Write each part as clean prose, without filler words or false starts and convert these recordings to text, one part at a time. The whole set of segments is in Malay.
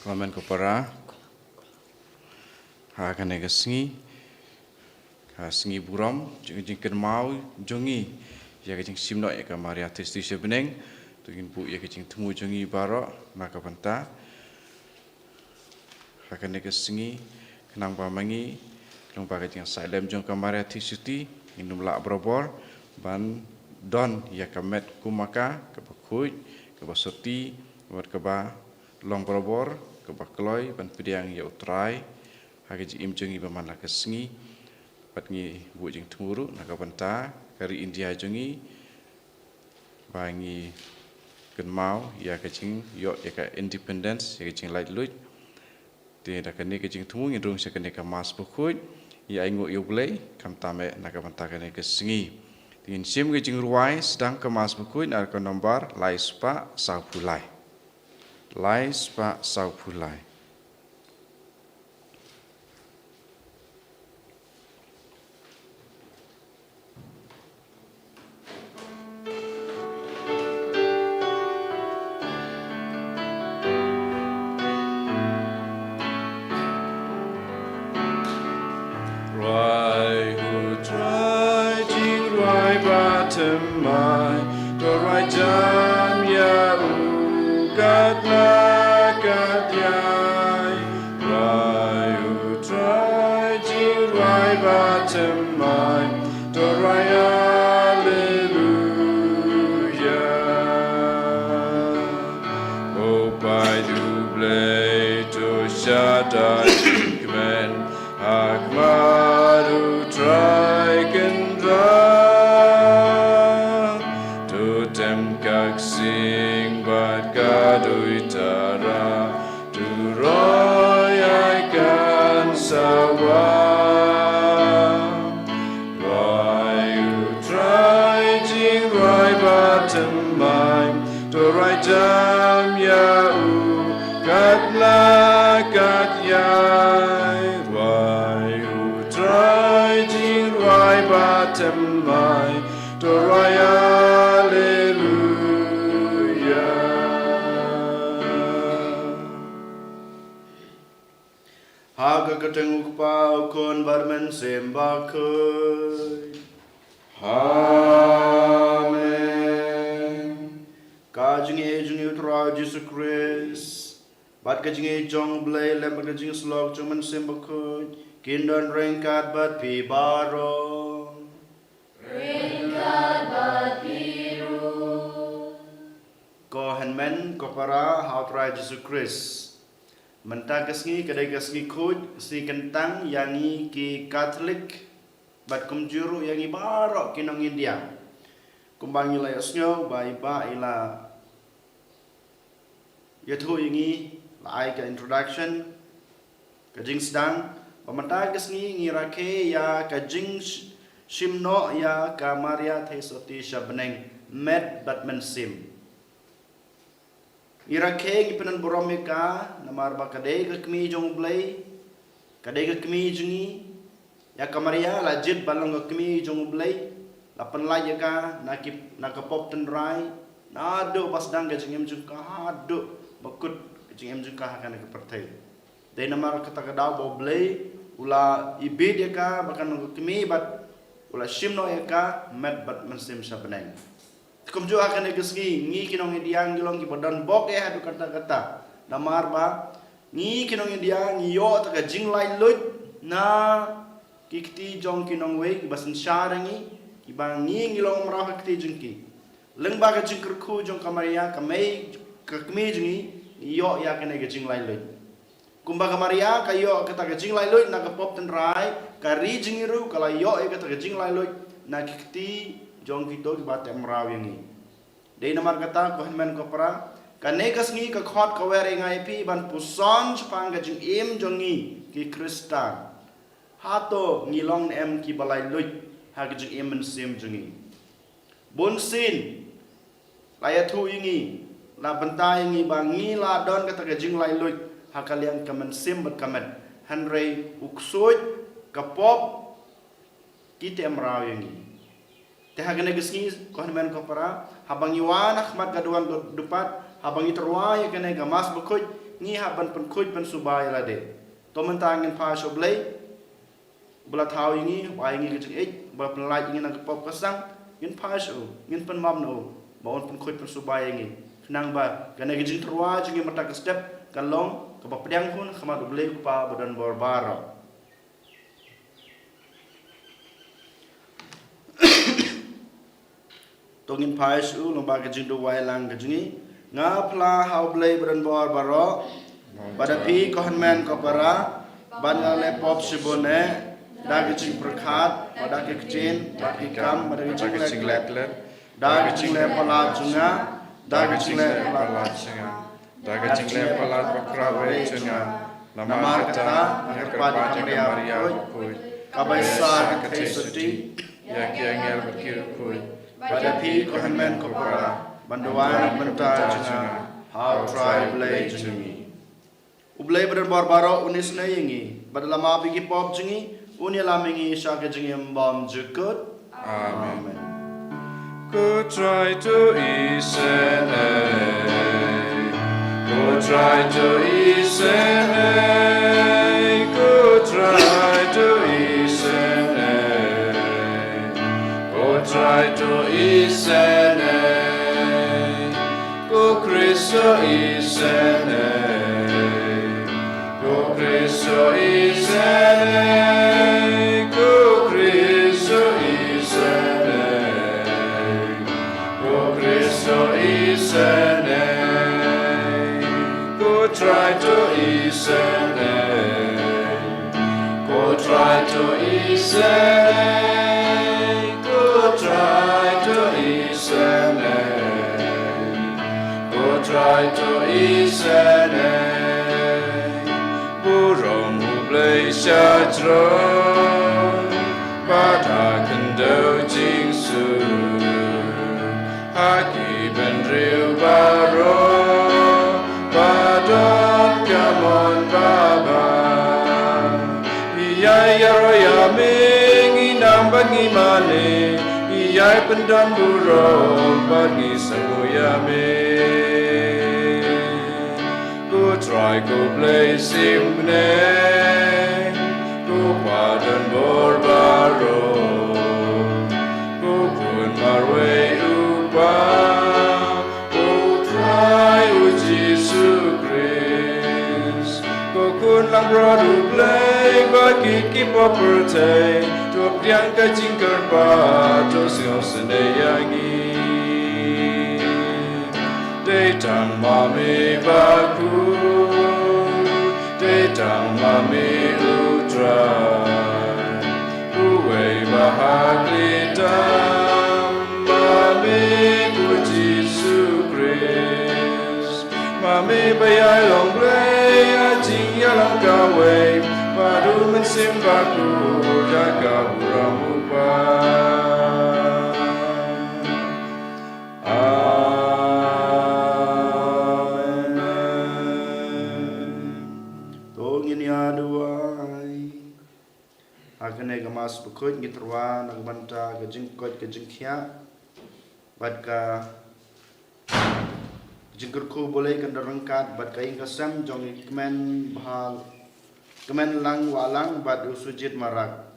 Klamen ko para kane ka singi buram jing kermau jongi ya jing simno ya ka Maria testi sebeneng tugin bu ya jing temu jongi baro maka panta kane ka singi kenang pamangi long pa jing sailem jong ka Maria testi indum la brobor ban don ya kamet kumaka ka bakui ka basoti wat ka ba long brobor ka bakloi ban pidiang ya utrai hagi im jongi baman la kesengi pat ngi bu jing tumuru naka banta kari India jongi bangi kenmau ya kecing yo ya ka independence ya kecing light lut te da kane kecing tumu ngi rung sekane ka mas bukut ya ingo yo blai kam tame naka banta kane kesengi tin sim kecing ruai sedang ke mas bukut ar ka nomor laispa saupulai Rai hu trai jing rai batem mai do rai jam ya u gat la gat yai rai hu trai jing rai batem mai do rai hallelujah o pai du blay to shaddai men Akmaru Trikendra Totem kak sing bat kaduitara Tu roy aikan sawa Rai utrai jing rai batem mai Tu rai jam ya u katla kat yai batem mai to rai hallelujah haga ketenguk pau kon barmen sembakoi amen kajingi ejungi utra Jesus Christ bat kajingi jong blay lem kajingi slog cuman sembakoi kindon rengkat bat pi baro ko henmen ko para hautra Jesus Christ menta kesngi kedai kesngi kud si kentang yangi ki Katolik bat kumjuru yangi baro kinong India kumbangi la yasnyo bai ba ila yathu yangi lai ka introduction kajing sedang pementa kesngi ngirake ya kajing Shimno ya ka Maria Thesoti Shabneng med batman sim irake gipenan boromeka namar bakade ka kmi jong blai kade ka kmi jungi ya ka Maria lajit balong ka kmi jong blai lapan la ya ka nakapop ten rai nado pas dang ka jingem jung ka hado bakut jingem jung ka kana ka pertai dai namar kata ka daw bo blai ula ibid ya ka bakan ka kmi bat ula shimno eka met bat mensim sabeneng kum jo akan egesgi ngi kinong diang gilong ki bodan bok e hadu kata namar ba ngi kinong diang yo ta ka jinglai lut na kikti jong kinong we ki basen sharangi ki bang ngi ngilong mrah kti jingki leng ba ka jingker khu jong kamaria ka mei ka kmi jingi yo ya kan e jinglai lut kumba kamaria kayo kata ka jinglai lut na ka pop ten rai kari jingiru kala yo e kata ka jinglai lut na kikti jong kito ki bat emraw yangi dei namar kata ko henmen ko para kane kasngi ka khot ka were ngai pi ban puson chpang ka jing em jongi ki Kristan hato ngilong em ki balai lut ha ka jing em sim jongi bon sin layathu yangi la bantai yangi bangi la don kata ka jing lai lut ha kalian kamen sim bat kamen hanrei uksuj kapop kita emraw yangi tehagane gesni ko men ko para habang iwan ahmad gaduan dupat habang itrwa ya kene gamas bukuj ngi haban pen kuj pen subay la de to mentangin pa so blay bela thau ngi wai ngi kejing ik ba pen lai ngi nang pop kasang ngin pa so ngin pen mam no ba on pen kuj pen subay ngi nang ba kana kejing terwa jingi mata ke step kalong ke ba pedang pun khama do blay pa badan borbaro tongin pa so lomba kejing do wai lang kejing nga pla hau blay badan borbaro pada pi kohanmen kopara banya le pop sibone daging perkat pada kecin bagi kam pada kecing leplet daging le palat junga daging le palat junga daging le palat bakrawe junga namar kata ngerpad Maria pui kabaisa ketesoti ya kiangel berkir pui pada pi kohanmen kopara banduan mentar junga how try blay jungi Ublay badan barbaro unis na yingi badala mabigi pop jingi unya lamingi shaka jingi mbam jukut amen Go try to isene Go try to isene Go try to isene Go try to isene Go Cristo isene Cristo isene, go Cristo isene, go Cristo isene, go try to isene, go try to isene, go try to isene, go try to isene. Burung ublay syajron Pada kendo jingsu Haki benriu baro Badon kamon baba Iyai yaroyaming inam bagi mane Iyai pendan burung bagi sanguyaming Try go play simne go padan borbaro go pun marwe upa go try u Jesus Christ go kun lang rodu play bagi keep up birthday to priang ka jingkar pa to sio sene yangi Detang mami baku Detang mami utra Uwe bahaglitam Mami puji sukris Mami bayai long play Ajing yalang gawe Padu mensim baku Jaga buramupa Agane gamas bekut ngiterwa nagbanta gajing kot gajing khia badka jingkurku boleh kendarangkat badka ing kasam jong kemen bahal kemen lang walang bad usujit marak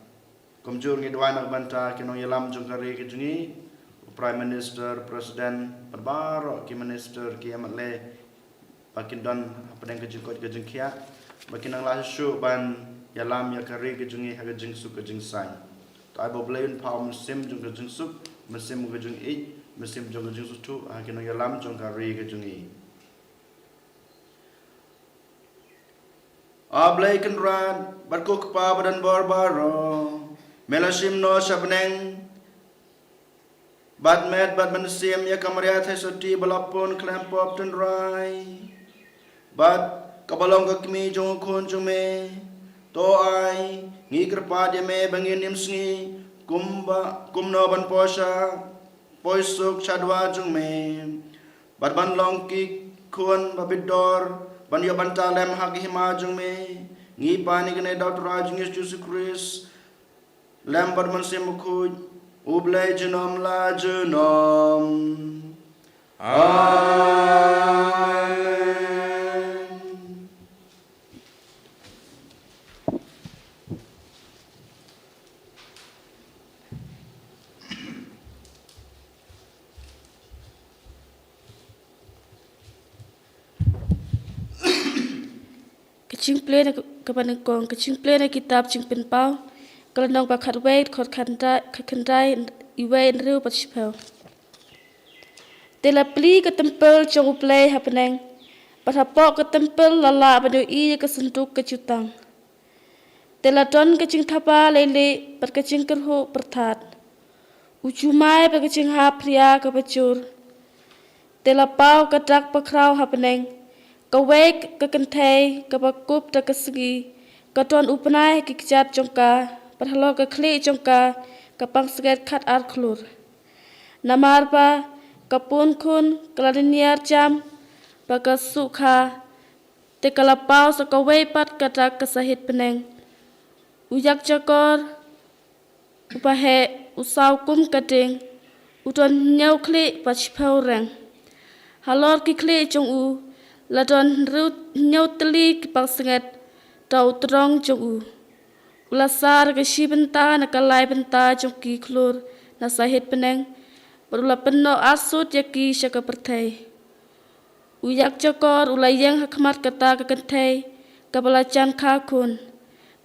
komjur ngidwa nagbanta kinong yalam jong kari kejungi prime minister president perbaro ki minister ki amatle bakin don padang gajing kot gajing khia bakin ang lasu ban yalam ya kari kejungi haga jingsuk kejing sai tai bo blain pau mesim jung kejing suk mesim kejung ik mesim jung kejing sutu hakin yalam jung kari kejungi ablai kenran barko kepa badan barbaro melasim no sabneng badmet bad mesim ya kamaria thai soti balapon klempop ten rai bad kabalong kakmi jung khon jume to ai ngi kerpa de me bangin nim sngi kumno ban posha poisuk chadwa jung me bad ban long ki khon babidor ban yo ban talem hagi hima jung me ngi pani kene dot raj ngi Jesus Christ lam bad man sim khu ublai jenom la jenom amen kecing play ke panengkong kecing play na kitab cing penpau kelenong bakat wait kot kandai iwe nriu patspel tela pli ke tempel jong play happeneng patapok ke tempel lala banu I ke sentuk ke jutang tela don kecing thapa lele pat kecing kerhu pertat ujumai pat kecing ha pria ke pacur tela pau ke dak pakrau happeneng kawek ke kentai ke pakup ke segi ke ton upnai ke kijat jongka perhalo ke kli jongka ke pangseget khat ar klur namar pa ke pun kun keladiniar jam pa ke sukha te kalapau sa kawai pat ke dak ke sahit peneng uyak jakor upahe usau kum kading uton nyau kli pachpau reng halor ki kli jong u ladon rut nyau teli ki pangsenget tau trong jong u ulasar ke shi benta na kalai benta jong ki klur na sahit peneng berula penno asut yaki syaka pertai uyak jakor ulayang hakmat kata ke kentai kabalacan kakun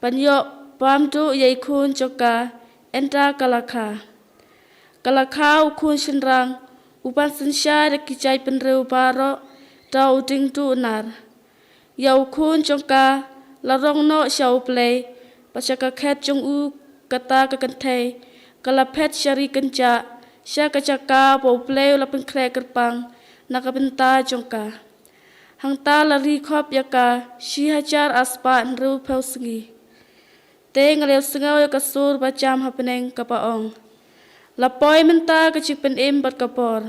panyo pamdu yai kun joka enta kalakha ukun shinrang upan sensya yaki jai penreu baro tau ding tu nar yau kun jongka larong no syau play pasaka khet jong u kata ke kentai kala pet syari kenja sya kacaka bo play la pengkre kerpang nakabenta jongka hangta lari khop yaka shi hajar aspa nru pausengi te ngaleu sengau yaka sur bacam happeneng kapaong lapoi menta kecik pen im bat kapor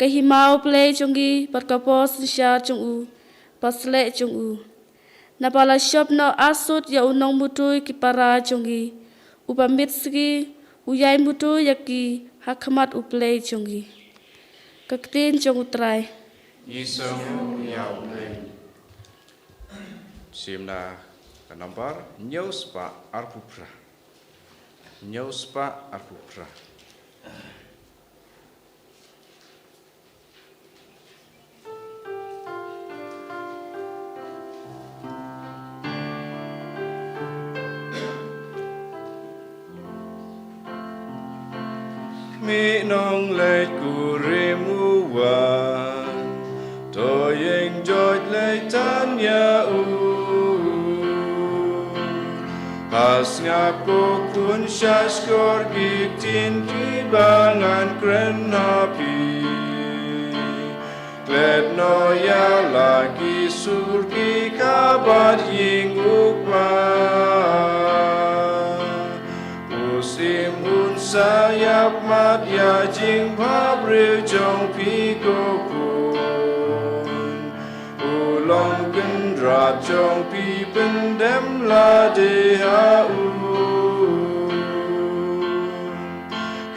kahimau play jongi berkapos syar jong u pasle jong u napala shop no asut ya unong mutui kipara jongi upamit segi uyai mutu yaki hakmat uplay jongi kaktin jong utrai Isong yau play simna ka number news pa arpupra mi nong lệ cu remu wan to yeng joj lệ tan ya u pas ngap ko kun shash kor gitin ki bangan kren happy glad no ya lagi sur ki kabar ying ukma usim sayap mat ya jing pabril jong pi ko kun ulong kendrat jong pi pendem la de ha u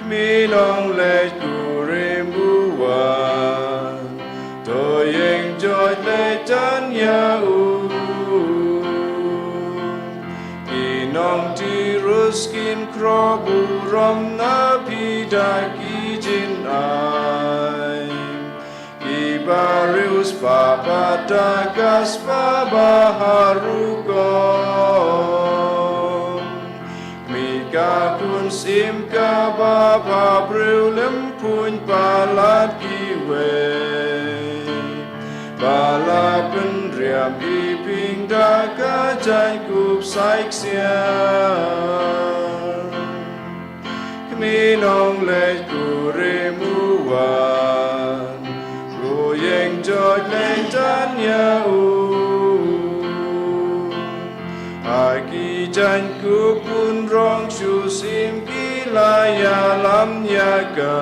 kmi long le ku rembu wan to yeng joy le tan ya u nong ti ruskin krobu rom na pida ki jin ai ki barius papa tagas pa baharugon mi ka kun sim ka ba brulem pun palat ki we bala penriam iping da ka jai kup saik siang kami nong le ku remu wan ku yeng joj le tan ya u aki jan ku pun rong shu sim ki la ya lam ya ka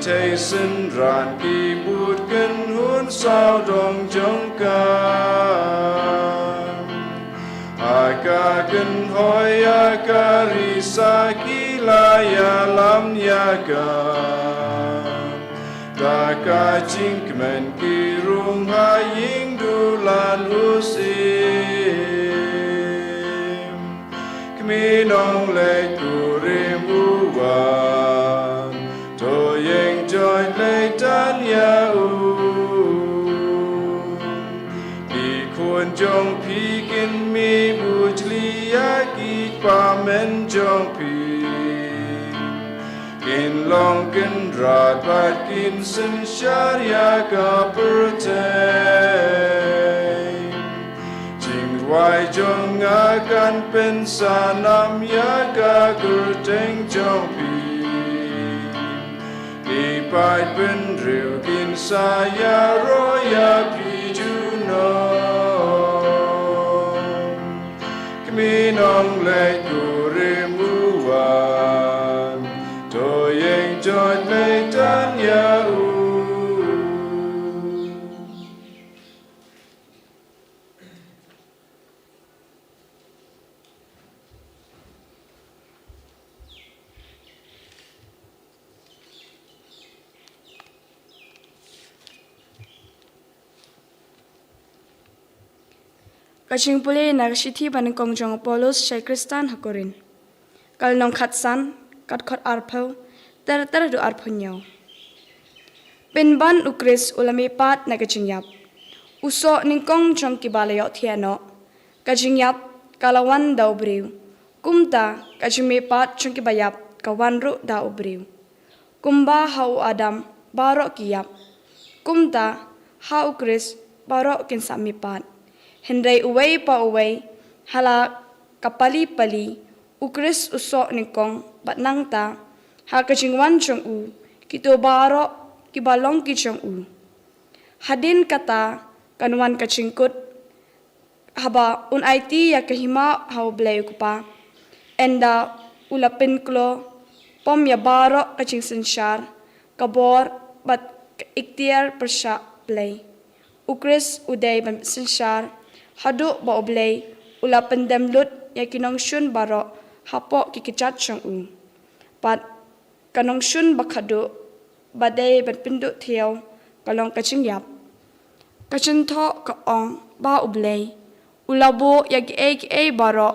Tay sinh ran ki bút kinh hun sao dong jong ca Aka kinh hoi aka risa ki la ya lam ya ka Ta ka ching kmen ki rung ha ying du lan husim Kmi nong le ku rimu wan to yeng joy le tan ya u ki longkin rat batkin sen syariah pertain jing wai jong akan pensanam yaga gerteng jong pi ipai pen riu kin saya roya pi juno minong lệ của rimuan tôi anh cho lệ tan ya u Kaching puli nagsithi ban kong jong Apollos Shai Kristan hakorin. Kal nong khatsan kat arpau ter du arpunyo. Pinban ukris ulami pat nagaching yap. Uso ningkong jong kibalayo thiano. Kaching yap kalawan da ubriu. Kumta kaching me pat jong kibayap kawan ru da ubriu. Kumba hau Adam barok kiyap. Kumta hau ukris barok kin sami pat. Hendai uway pa uway, hala kapali-pali, ukris usok ningkong batnang ta, ha kachingwan chong u, kito baro kibalong ki chong u. Hadin kata kanuan kachingkut, haba un IT ya kahima hau blay kupa, enda ulapin klo, pom ya baro kaching sensyar, kabor bat ikhtiar persya blay. Ukris uday ban sensyar, hadu ba oblay ula pendem lut ya kinong shun baro hapo kikichat chong u pat kanong shun bakhadu badai ban pindu thiaw kalong kaching yap kachin tho ka ong ba oblay ula bo ya ki e baro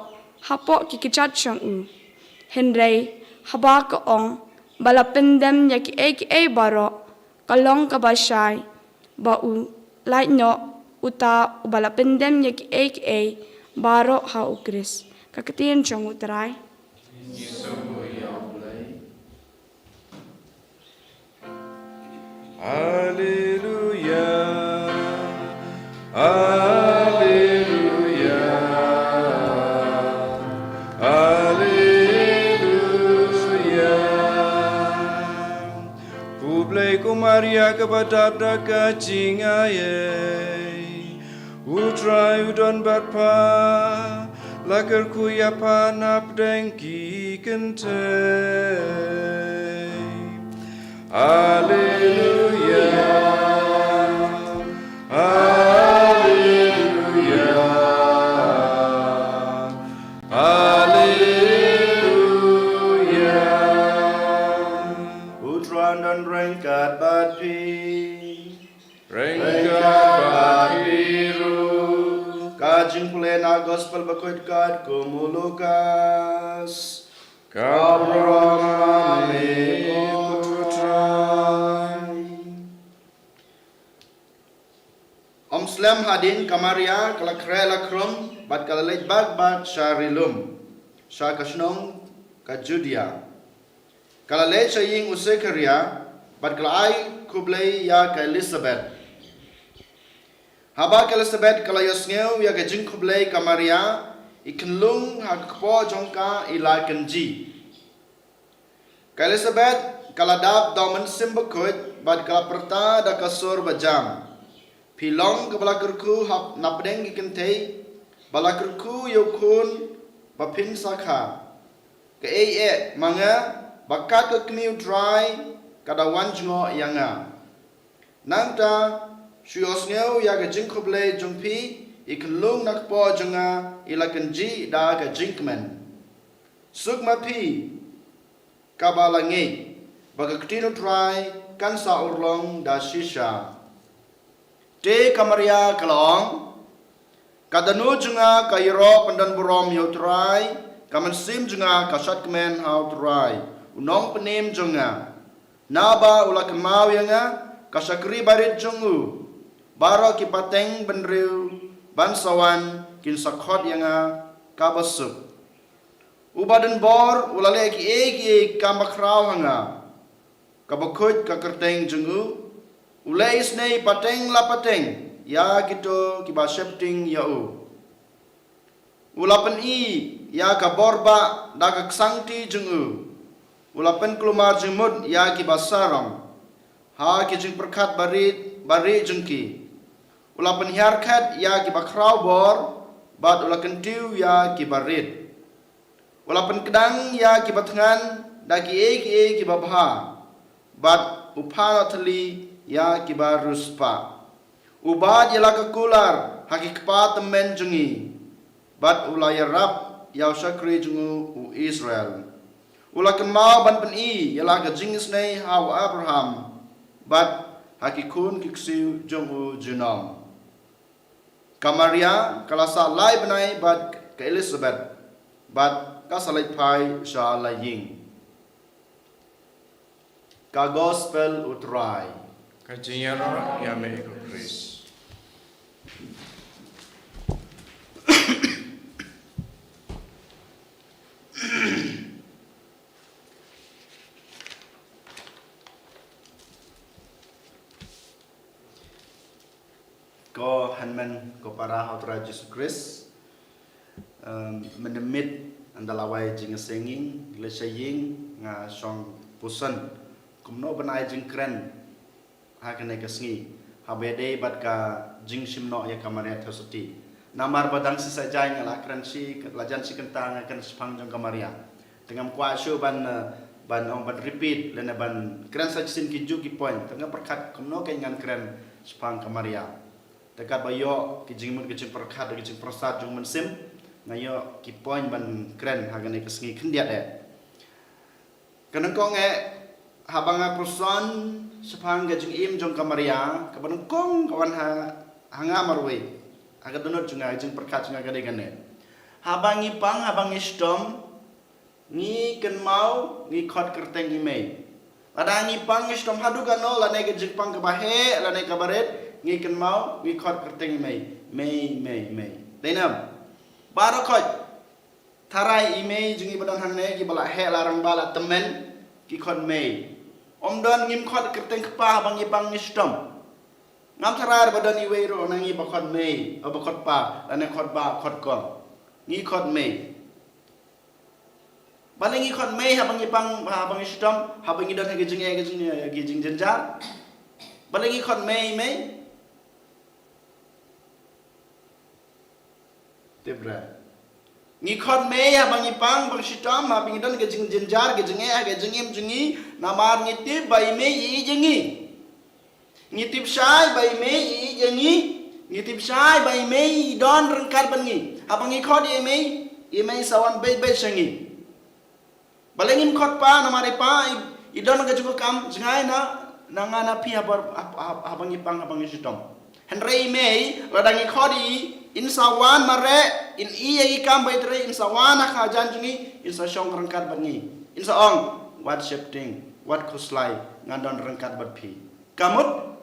hapo kikichat chong u henrei haba ka ong bala pendem ya ki e baro kalong ka bashay ba u lai no uta ubala pendem ya ki e baro ha ukris kakatien chong utray Hallelujah Hallelujah Hallelujah Kublai ku Maria kepadap da kacing ayai Utrai udon batpa Lakar ku yapa nap dengki kentei Hallelujah Hallelujah Hallelujah Utran dan rengkat batpi Rengkat biru Kajing plena gospel bakut kat kumulukas Kabramami putrai Om Slam hadin kamaria kala krela krum bat kala lej bag syarilum sya kasnong kajudia kala lej saying usekaria bat kala ai kublai ya ka Elizabeth Haba Elizabeth kala yosngeu ya gajing kublai kamaria ikenlung hakpo jongka ila kenji. Ka Elizabeth kala dap domen simbakut bad kala perta da kasur bajam. Pilong ke balakurku hap napdeng ikentei balakurku yokun bapin sakha. Ke manga bakat ke kniu dry kada wanjngo yanga. Nangta Syosngeu ya ke jingkuble jungpi ikenlung nakpo jenga ila kenji da ke jinkmen. Sukma pi kabalangi baga ketino try kansa urlong da shisha. Te kamaria kalong kadanu jenga kairo pandan burom yo try kaman sim jenga kasat kemen how try unong penim jenga naba ula kemau yanga kasakri barit jengu Baro ki pateng benriu bansawan kin sakhot yanga kabasuk. Ubaden bor ulale ki kamakrau hanga. kabakut ka kerteng jengu ulai isnei pateng la pateng ya gitu kiba shifting ya u ulapan i ya ka borba da ka ksangti jengu ulapan kelumar jemut ya kiba sarang ha ki jeng perkat bari jengki ulapan hiarkat ya kiba kraw bor bat ulakan tiu ya kiba rit ulapan kedang ya kiba tengan da ki kiba bha bat upana thali ya kiba ruspa ubad yala kakular haki kpa temen jengi bat ulaya rap ya sakri jengu u Israel ula kemau ban pen i yala ka jingis nei haw Abraham bat haki kun kiksiu jengu junam Kamaria kalasa lai benai bat ka Elizabeth bat ka salai pai sha la ying ka gospel utrai Kajinyaro ya me ego Chris. ko hanman ko para hautra Jesus Christ mendemit andalawai jing singing lesaying nga song pusan kumno banai jing kren hakane kasngi habede bat ka jing simno ya kamaria thosati namar badang si sajai ngala kren si lajan si kentang kan sepang jong kamaria tengam kwa shu ban ong ban repeat lena ban kren sa sin ki ju ki point tengah perkat kumno kai ngan kren sepang kamaria dekat bayo ki jing mun ki jing perkat ki jing prosat jong mensim ngayo ki point ban kren hakane kasngi kendiat kanang ko nge habang person sepang gajing im jong kamaria kaban kong kawan hanga marwe aga donot junga jing perkat junga gade gane habang ipang habang istom ni ken mau ni khot kerteng ime ladang ipang istom hadu kano lane gajing pang ka bahe lane kabaret ni ken mau ni khot kerteng ime me denam baro khot tarai ime jungi badan hangne ki bala he larang bala temen ki khot me Om don ngim khot kerteng kpa bang ibang istom ngam tharar badan iweiro nangi bakhot me bakhot pa lane khot ba khot kon ngi khot me balengi khot me habang ibang habang istom habang idon gijing jenjar balengi khot me tebra ngi khot me habang ipang bang istom habang idon gijing jenjar gijing im jungi namar ngitip bai me i jengi ngitip sai bai me i jengi ngitip sai bai me i don rengkar bangi abang i khot i me sawan be sengi balengim khot pa namar pa i don ga juko kam jengai na nangana pi abang i pang abang i sitom henrei me ladang i khot i in sawan mare in i kam bai tre in sawan kha jan jungi in sa shong rengkar bangi in sa ong what shifting what kuslai ngadon rengkat bat pi kamut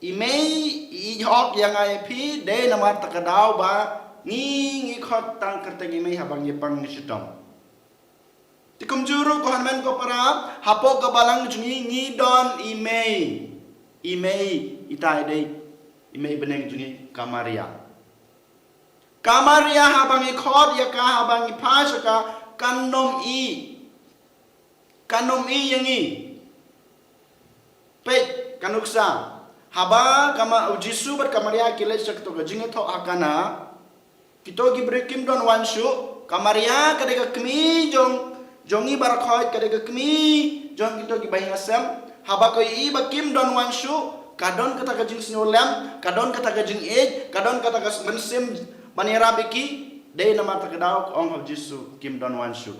imei i hok yang ai pi de namar takadau ba ngi khot tang kerteng imei habang yepang ni sitom tikum juru ko hanmen ko para hapo ka balang jungi ngi don imei itai de imei beneng jungi kamaria habang i khot ya ka habang i phas ka kanom yangi pek kanuksa haba kama ujisu bat kamaria kile sakto gajing tho akana kito gibrekim don wanshu kamaria kadega kmi jongi barakhoy kadega kmi jong kito gibai ngasam haba ko i bakim don wanshu kadon kata gajing snolam kadon kata gajing kadon kata gas mensim manira biki de nama takadau ong ujisu kim don wanshu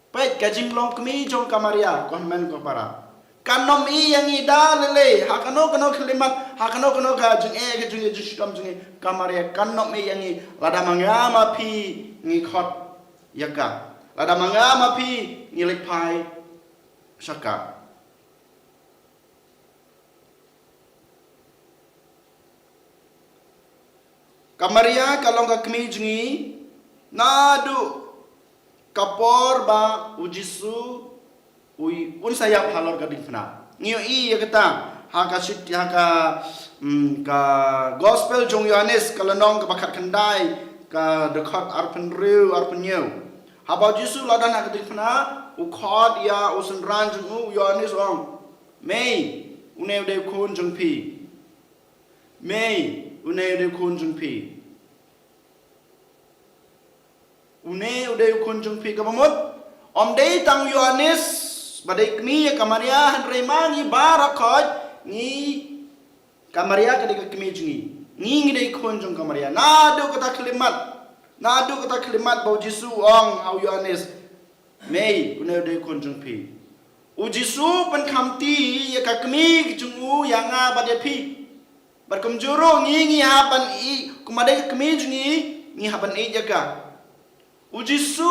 Pait kajing long kami jong kamaria konmen ko para kanom i yang ida lele hakano khlimat hakano kajing kajing justom jing kamaria kanom i yang lada mangama pi ngi khot yaka lada mangama pi ngi lepai saka kamaria kalong kami jingi nadu kapor ba ujisu sayap halor kading fana ngio I ya kata haka ka gospel jong Yohanes kalanong ka bakat kendai ka dekat arpen riu arpen nyau habau Jisu ladan haka kading fana ukhod ya usen ran jong Yohanes ong mei une de kun jong pi mei une de kun jong pi une de kun jong pi ka bamut om dei tang Yohanes badai kmi kamaria han remangi barakot ni kamaria kadai kmi jungi ni dei khonjong kamaria nadu kata klimat bau Jisu ong au Yohanes mei une dei khonjong pi u Jisu pen khamti ya ka kmi jungu yanga badai pi bad kumjuro ngi haban I kumadai kmi jungi ngi haban I jaga Ujisu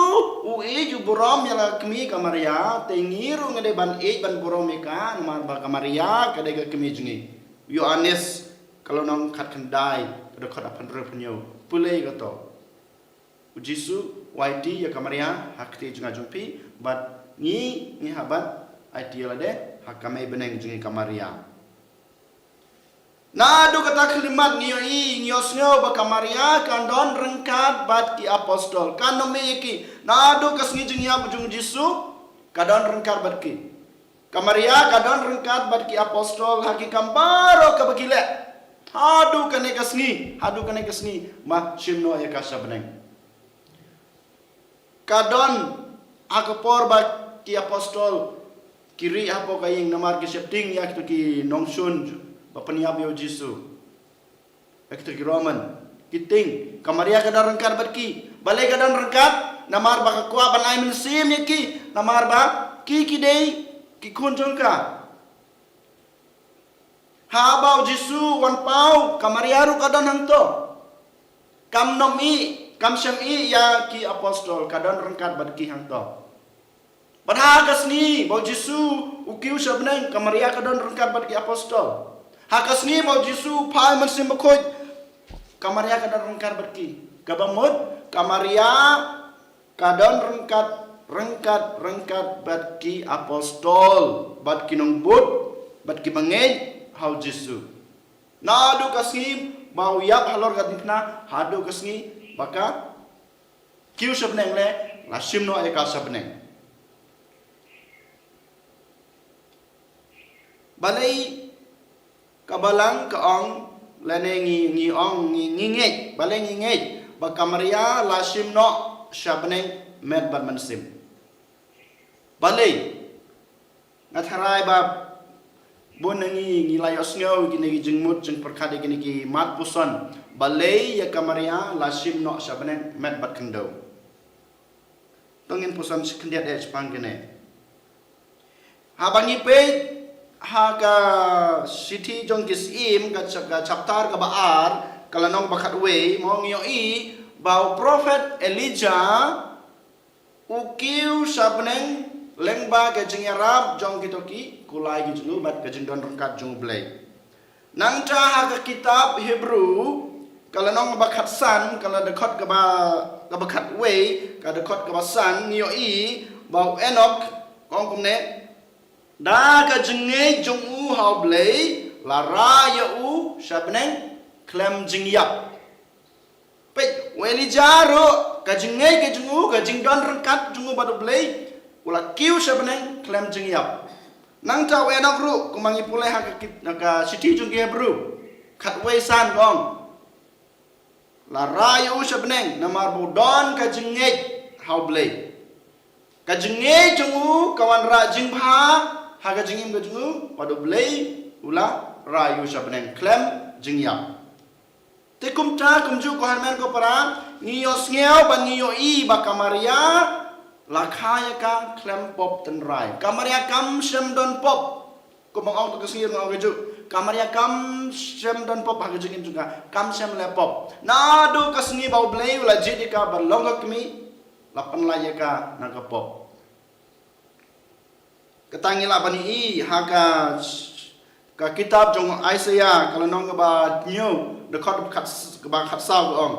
ju borom yang kami kamaria tengiru ngade ban borom eka namar ba kamaria kadai ka kami jungi Yohanes kalau nang khat kendai kada khat apan repunyo pulai gato Ujisu waiti ya kamaria hakti junga jumpi bat ni habat ideal ade hakamai beneng jungi kamaria Nadu kata kalimat ngiyosnyo ba kamaria kandon rengkat bat ki apostol kanome iki nadu kasngi jingya bujung Jisu kadon rengkat bat ki kamaria kadon rengkat bat ki apostol haki kambaro ka bagile hadu kane kasngi ma shimno ya kasabeneng kadon akapor bat ki apostol kiri apo kaying namar ki septing ya ki nongsun Bapaniab yo Jisu. Ekto ki Roman. Kiting kamaria kadang rengkat berki. Balai kadang rengkat namar ba kakwa ban ai min sim ki namar ba ki dei ki kunjong ka. Habau Jisu wan pau kamaria ru kadang hangto. Kam nom I kam syam I ya ki apostol kadang rengkat berki hangto. Padahal kasni bau Jisu ukiu sabneng kamaria kadang rengkat berki apostol. Hakas ni mau Jisu pai masih makoi kamaria kadang rengkat berki kabamut kamaria kadang rengkat berki apostol bat kinong but bat ki bangej hau Jisu nadu kasih mau yap halor gadipna hadu kasih baka kiu sabneng le lasim no eka sabneng balai kabalang kaong lanengi ngi ngej baleng ngi ngej ba kamaria lasim no shabneng med ban mansim balei ngatharai ba bonangi ngi layos ngau gini jengmut jeng perkade gini ki mat puson balei ya kamaria lasim no shabneng med bat kendo tongin puson sekendiat Jepang gene habangi pe Haga city jong kisim ka chapter ka baar kalanong bakat we mo ngio I bau prophet Elijah ukiu sabneng lengba ke jing Arab jong kitoki kulai gi jung bat ke jing don rengkat jung blai nang ta haga kitab Hebrew kalanong bakat san kala dekot ka bakat we ka dekot ka san ngio I bau Enoch kong kumne da ka jenge jong u hau blai la ra ya u shabneng klem jing yap pe weli jaro ka jenge ke jong u ka jing don rengkat jong u badu blai ula kiu shabneng klem jing yap nang ta we nak ru kumangi pulai ha ka city jong ke bru khat we san gong la ra ya u shabneng namar bu don ka jenge hau blai ka jenge jong u kawan ra jing pha haga jingim ga jungu padu blai ula rayu shabneng klem jingyap te kumta kumju ko harmen ko para ngiyos ngeo ban ngiyo I ba kamaria lakhaya ka klem pop ten rai kamaria kam shem don pop ko bang ong to kasir no ga ju kamaria kam shem don pop haga jingim juga kam shem le pop nadu kasngi bau blai ula jidika berlongga kmi lapan layaka naga pop Ketangila bani I haka ka kitab jong Isaiah kalau nong ba new the khat sao ong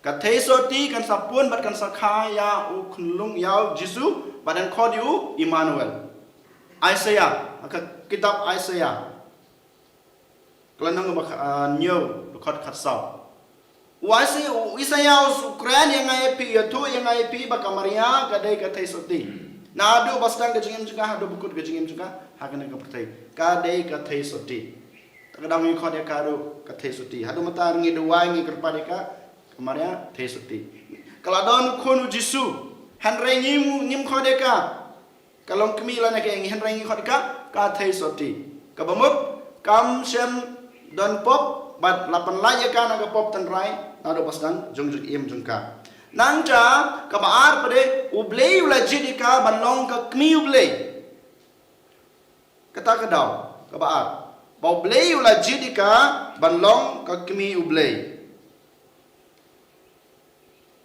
ka thei so ti kan sapun bat kan sakhaya u khunlung yau Jisu badan khodiu Immanuel Isaiah ka kitab Isaiah kelanang ba nyo khot khat saw Isaiah Ukraine yang ai pi tu yang ai pi ba kamaria ka dei ka thei so ti na adu basdang ka jingim juga adu bukut ka jingim juga hakana ka pertai ka dei ka thei so ti takadang ni khod ya karu ka thei so ti hadu mata ngi duai ngi kerpa ka kamaria thei so ti kaladon khonu Jisu hanre ngim khod ka kalong kmi la na ke ngi hanre ngi khod ka thei so ti ka bamup kam sem don pop bat lapan la ya ka na ka pop tan rai ado pasdan jong im jongka nangja ka baar pade ublei ula jidika banlong ka kmi ublei kata kadaw ka baar ba ublei ula jidika banlong ka kmi ublei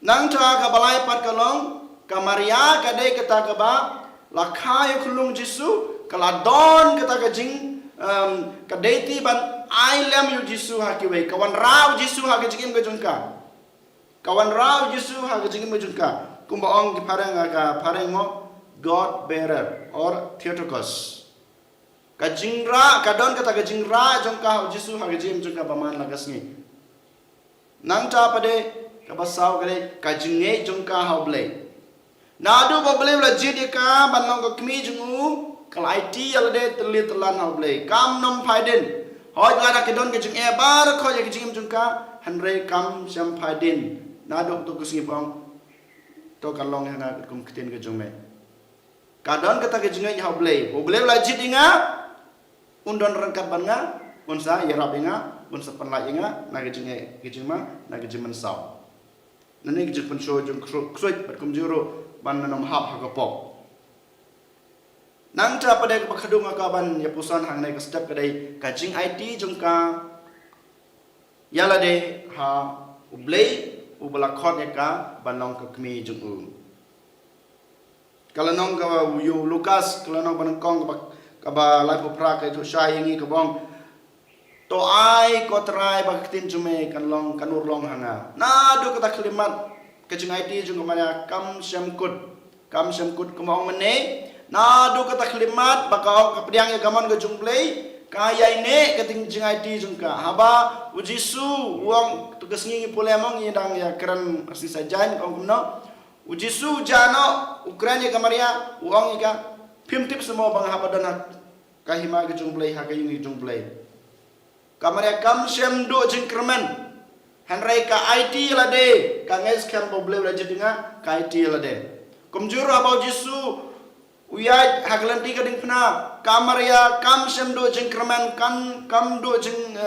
nangja ka balai pat kalong ka Maria ka dei kata ka ba lakhai khulung Jisu kala don kata ka jing ka deiti ban I lem you Jisu hakiwe kawan raw Jisu hakijingim ka jungka kawan raw Jisu hakijingim ka jungka kumbaong ki parang mo God bearer or Theotokos ka jingra ka don kata ka jingra jungka Jisu hakijingim jungka baman lagasngi nang cha pade ka basaw kale ka jinge jungka hauble nadu boble la jidika banong ka kmi jungu kal IT alde telit telan hauble kam nom phaiden hoi gada kedon ke jing bar kho ya ke jing jungka hanre kam sam phaidin nadok to kusi bang to kalong hanga kum kiten ke jungme kadon kata ke jing ya ble oble la jidinga undon rangkat banga unsa ya rabinga unsa panla inga na ke jing ma na ke jing saw nane ke jing pensho jung kroi pat kum juro ban nam hap ha pop nang cha pada bakadung akaban ya pusan hang nai ka step kadai ka jing IT jungka yala de ha ublei ubala khot ya ka banong ka kmi jungu kalanong ka yu Lukas kalanong ban kong ka ba lai popra ka tu shai ngi ka bong to ai ko trai ba tin jume kanlong kanur long hanga na do ka taklimat ka jing IT jungu maya kam syamkut kumong mene na do kata klimat bakau kapdiang ya gaman ke jumplei kaya ini keting jingai ti jungka haba ujisu uang tugas ngi pole among yedang ya keren asli sajain kau kumno ujisu jano Ukraina kamaria uang ika pimtip semua bang haba dan kahima ke jumplei ha kayu ngi jumplei kamaria kam sem do jingkermen hanrai ka IT lade ka nges kan boble la jedinga ka IT lade kumjuru haba ujisu uyai haglanti kading pna kamaria kam semdo jingkraman kan kam do jing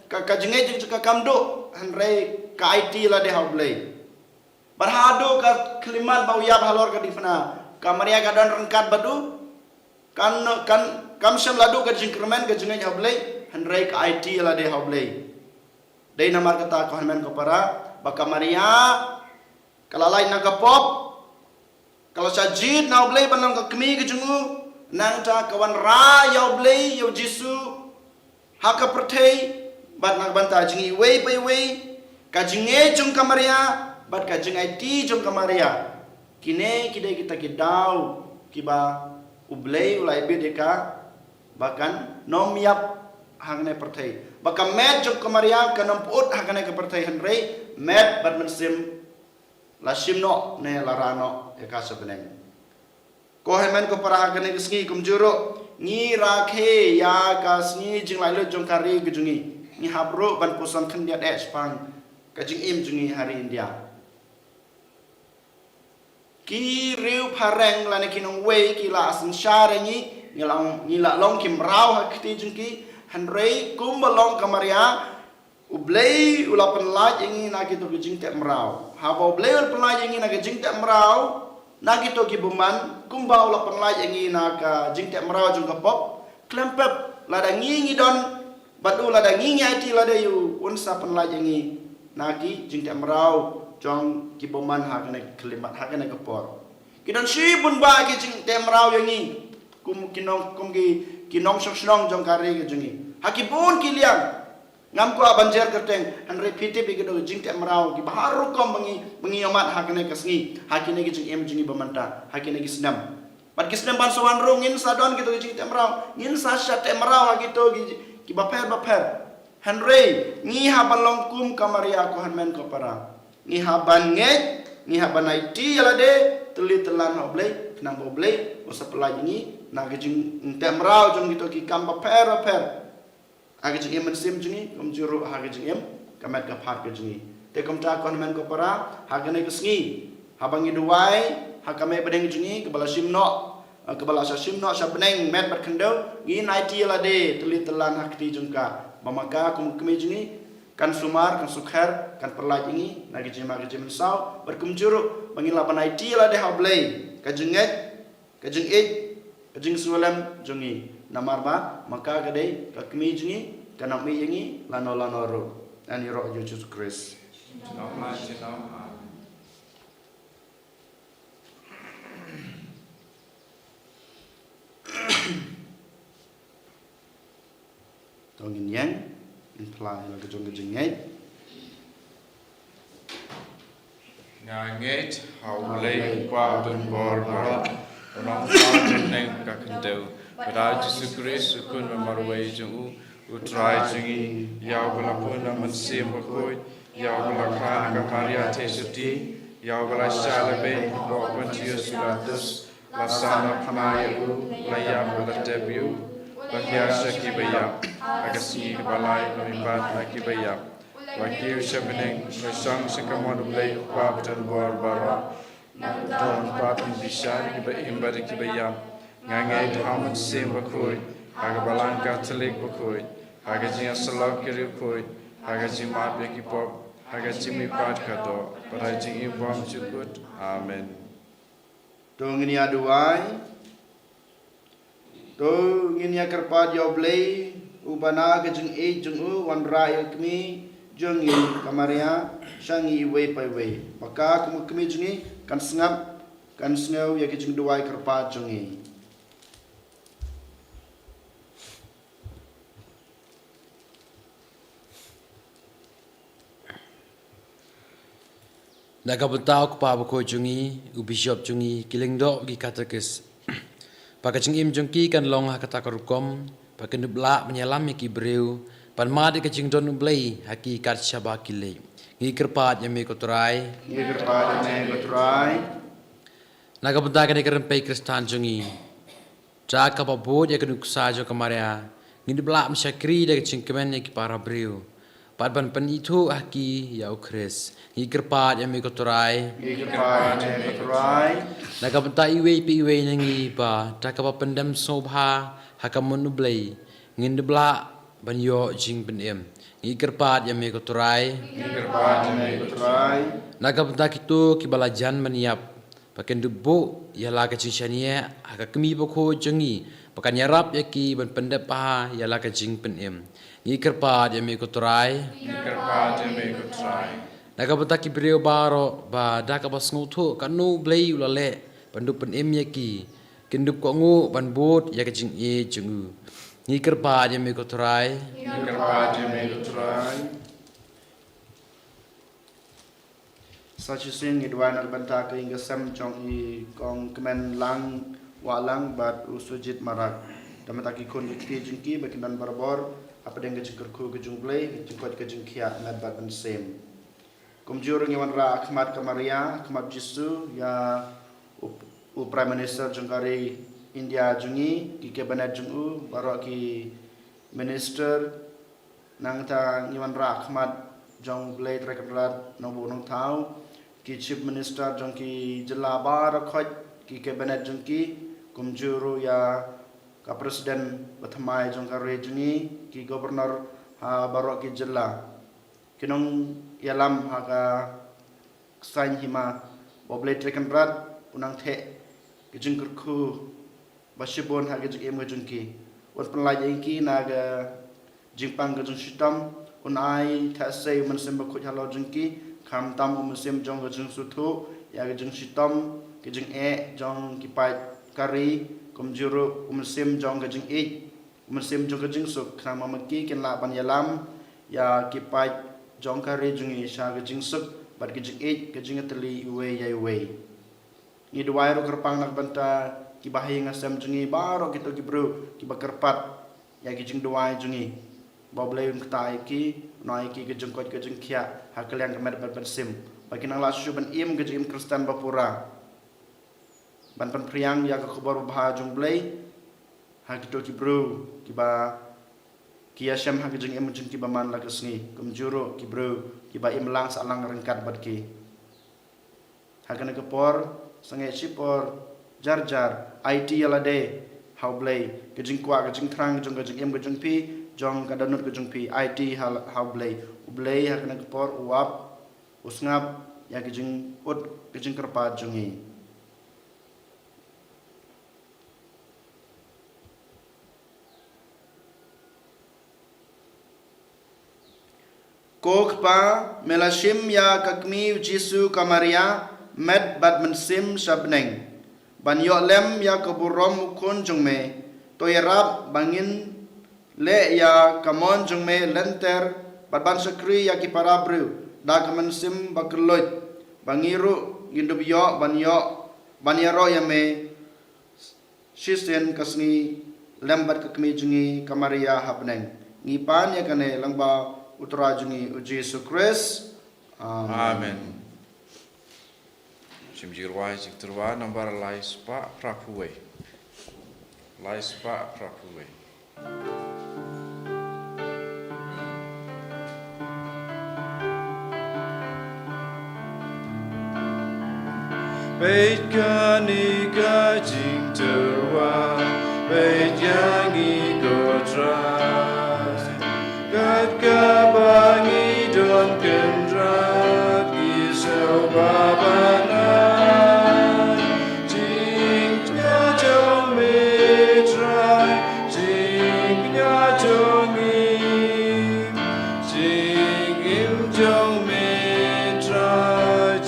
ka jinge jing ka kam do hanre ka IT la de haublei barhado ka klimat bau ya halor kading pna kamaria kadon rengkat badu kan kam sem ladu ka jingkraman ka jinge haublei hanre ka IT la de haublei dei namar kata ko hanmen ko para ba kamaria kalalai naga pop kalau sajid na oblei banang ka kmi ke jungu nang ta kawan ra ya oblei ya Jisu haka perthei bat nak banta jingi wei pai wei ka jinge jung kamaria bat ka jingai ti jung kamaria kine kidai kita kidau kiba oblei ulai bedeka bahkan nom yap hangne perthei baka met jung kamaria kanam put hakane ka perthei hanrei met bat mensim la simno ne larano eka sebeneng ko hemen ko para hakane kisngi kumjuro ngi rakhe ya kasngi jinglai lo jongkari gejungi ni habro ban pusan khandia des pang kajing im jungi hari India ki riu pareng lane kinong wei ki la asin share ni ngila long kim rau hakti jungki hanrei kumbalong kamaria ublei ulapan laj ingi nagi to gijing te mrau haba ublei ulapan laj ingi nagi jing te mrau nagi to gi buman kumba ulapan laj ingi naga jing te mrau jung kapop klempep lada ngi don badu lada ngi IT lada yu unsa pan laj ingi nagi jing te mrau jong gi buman hakane klimat hakane kapor kidon si bun ba gi jing te mrau yangi kum kinong kum gi kinong sok jong kare gi jungi hakibun kiliang ngam ko abanjer kerteng han repeat bi gedo jing te marau ki baharu kom mengi omat hakene kasngi hakine gi jing em jingi bamanta hakine gi snam pat gi snam ban sowan ro ngin sadon gitu jing te marau ngin sa shat te marau ha gitu ki baper han re ngi ha balong kum kamaria ko han men ko para ngi ha ban ngi ha ban IT ala de tuli telan oblei nang oblei usa pelaj ngi na gi jing te marau jong gitu ki kam baper age jing em sim jingi kom juro age jing em kamet ka phat ke jingi te kom ta kon men ko para age ne kesngi habangi duai ha kame bedeng jingi ke bala simno ke bala sa simno sa beneng met bat kendo gi naiti la de tuli telan hakti jungka mamaka kum keme jingi kan sumar kan sukher kan perlaj jingi nagi jing ma ge jing sau berkum juro mangila banaiti la de hablei ka jinget ka jing e ka jing sulam jingi namarba maka kadai kakmi jingi kana mi jingi lano ro ani ro Jesus Christ tongin yang imply la kejong jingai nganget haulei pautun borbara orang pautun neng kakendeu pada Jesus Christ kun memarwai jungu utrai jungi ya bala puna mensim bakoi ya bala kana kamaria tesuti ya bala shalabe bo pantius sulatus lasana pamayu layam bala debiu bakia shaki bayam agasi balai nomibat laki bayam wakil shabeneng rasang sekamon blay pautun borbara don patun bishan iba bayam ngangai dhaman sem bakoi haga balan katolik bakoi haga jinga salak kiri koi haga jima beki pop haga jimi pat kato pada jingi bom chukut amen to ngini aduai to ngini kerpat yoblei ubana ke jing e jing u wan raya kmi jung i kamaria shangi we pai we maka kmi jingi kan sngap kan sneu ya ke jing duai kerpat jungi Naga betau ke papa ko jungi u bishop jungi kiling dok gi katekes pakajing im jungki kan long ha kata karukom paken bla menyelam ki breu pan made ke jing don blei haki kat shaba kile ngi kerpat yame ko trai naga betau kan kerempai kristan jungi jaka babod ya kan kusajo kamaria ngi bla msyakri de jing kemen ki para breu pat ban pan itu haki ya ukres ngi kerpat yame ko trai naga benta iwe pi iwe nangi ba taka pendam sobha hakamun blai ngin debla ban yo jing ben em ngi kerpat yame ko trai naga benta kitu ki balajan maniap paken debu ya la ka chinchania aka kemi boko jengi pakan yarap yaki ban pendap pa ya la ka jing ben em ngi kerpat yame ko trai naga benta ki breu baro ba daka bas ngutu kanu blai ulale pandup pen em yaki kindup ko ngu ban bot ya kajing e jungu ni kerpa je me ko trai sachi sing idwan al banta ke inga sam chong i kong kemen lang walang bat usujit marak damataki kon ki jingki bakinan barbor apa deng jingker ku ke jungblei jingkot ke jingkia ngat bat ben sem komjur ngewan ra akhmat kamaria akhmat jisu ya u prime minister jangkari India jungi ki cabinet jungu baru ki minister nang ta ngewan ra akhmat jong blei trekrat nobu nong thau ki chief minister jangki jela bar khoj ki cabinet jangki komjuru ya ka presiden pertama jangkari jungi ki governor ha baru ki jela kinong yalam haga sain hima boble trekan rat unang the kijing kurku basibon haga jing em gajungki wan penlaj ingki naga jingpang gajung shitam unai tha sei mansim ba khoj halo jingki kham tam umsim jong gajung suthu ya gajung shitam kijing e jong kipai kari komjuru umsim jong gajung e umsim jong gajung suk khama maki ken la ban yalam ya kipai jong kari jungi sha gajing suk bat gajing it gajing atli iwe ya iwe ni dua ro kerpang nak banta kibahi ngasam jungi baro kita gibru kibakerpat ya gajing dua jungi bablay ktai ki nai ki gajing kot gajing khia hakalian kemer ban sim bagi nang lasu ban im gajing Kristen bapura ban pan priang ya ka khabar bha jung blay ha kita gibru kiba Kia syam ha gajing em jung kiba man la kasni kumjuro kibro kiba im lang salang rengkat bat ki ha kana kapor sange chipor jar IT yalade how blay gajing kwa gajing thrang jung gajing em gajing pi jong kadanut gajing pi IT how blay ublay ha kana kapor uap usngap ya gajing ut gajing kerpat jungi Kok pa melashim ya kakmi Jisu kamaria met bad mensim shabneng ban yo lem ya kaburom kun jungme to yarab bangin le ya kamon jungme lenter bad ban sakri ya kiparabru da kamansim bakloit bangiru gindup yo ban yaro ya me shisen kasni lembat kakmi jungi kamaria habneng ngipan ya kane langba utrajungi Yesus Kristus. Amen. Jimjirwai jikterwa nambar laispa prapuwe. Laispa prapuwe. Beit kani ka jikterwa, beit yangi godras. Kat kabangi don kendrat isau babana jingnya jong metrai jingnya jong im jong metrai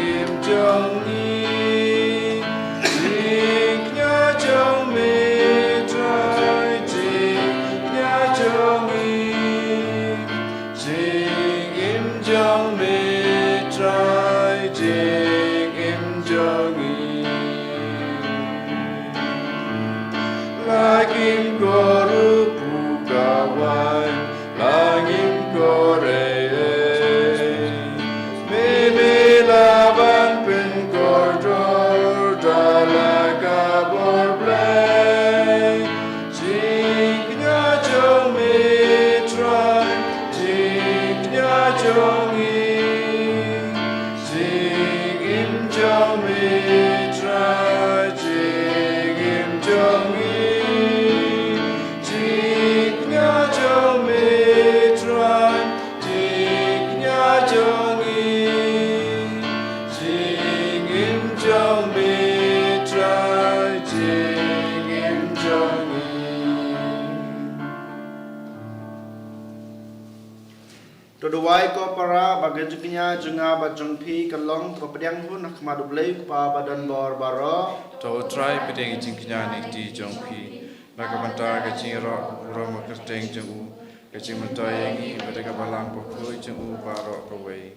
im jong jingnya jong metrai jingnya jong Jong me try jing im jongi lagim goru pugawai lagim gore me laban pen gordor dalaga borblay jingnya jong me try jingnya jong Toduai ko para bagajuknya jenga bajongpi kalong tropediang hun nakmadu blay pa badan bor baro to try pedeng jingknya ni di jongpi nakabanta gajing ro roma kerteng jengu gajing mentoyengi mereka balang pokoi jengu baro kawai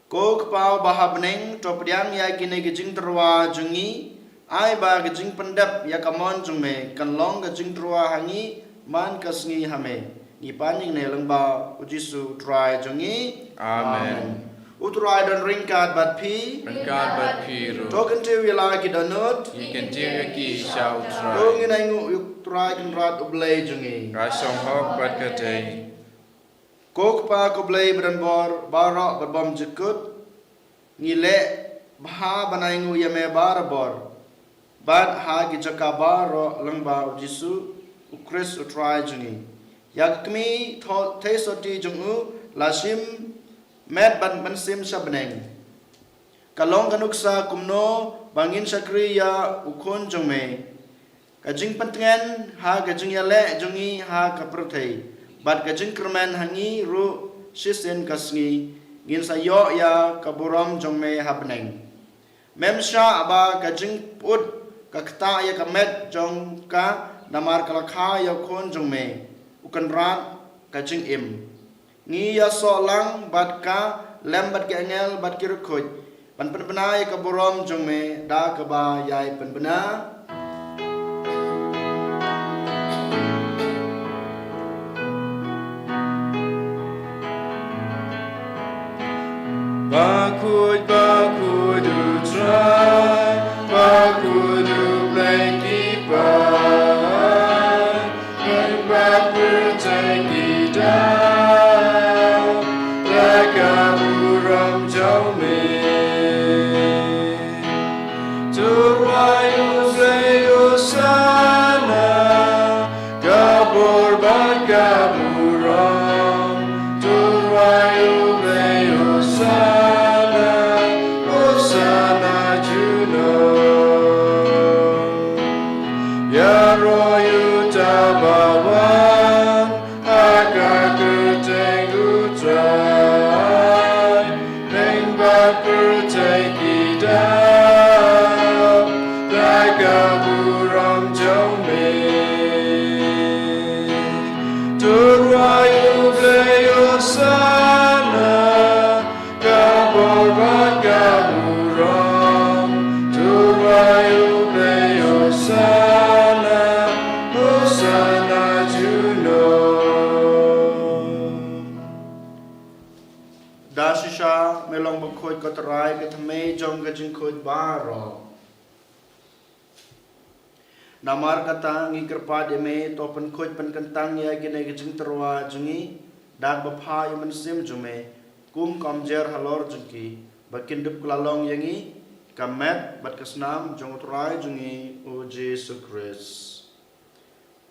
ko kpau bahabneng tropediang ya kine gajing terwa jungi ai ba gajing pendap ya kamon jungme kalong gajing terwa hangi man kasngi hame ni paning ne lengba ujisu try jongi amen utrai dan ringkat bat pi ringkat bat pi ro token te wila ki danut ikan te ki shau try tong ngai ngu yuk try kan rat ublay jongi ka song hok bat ka te kok pa ko blay bran bor baro bom jekut ngile bha banai ngu yame bar bor bat ha ki jaka baro lengba ujisu Ukris utrai jungi yak kmi the soti jungu lashim met ban bansim shabneng kalong kanuksa kumno bangin sakriya ukon jungme kajing pentengan ha kajing yale jungi ha kaprothei bat kajing kerman hangi ru shisen kasngi ngin sayo ya kaburam jungme habneng memsha aba kajing put ka kta ya ka met jong ka namar kala kha ya khon jong me ukan rat ka jing im ngi ya so lang bat ka lem bat ke ngel bat ki khoj pan pen bana ya ka borom jong me da ka ba yai pen bana Bakud utrai, bakud ublay kipan, bakud percay kita, laga buram jauh me. Tuai ublay usana, kabur bat kaburam, tuai ublay usana. Dasisha melong bukhoy kotrai ke thame jong ke jing khoj baro namar kata ngi kerpa de me to pen khoj pen kentang ya gine ke jing terwa jungi dag bapha yaman sim jume kum kamjer halor jungki bakin dup kulalong yangi kamet bat kesnam jong trai jungi o Jesus Christ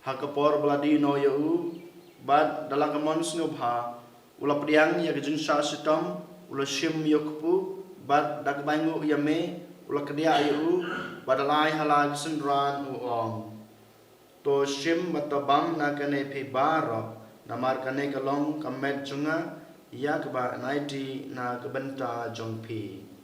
hakapor bladi no yu bat dalam kemon snubha ula priang ya gejeng sha sitam ula shim yokpu bat dak bangu yame ula kedia ayu badalai halag sendran uong to shim matabang na kane phi baro namar kane kalong kamet junga ya keba naiti na kebenta jongpi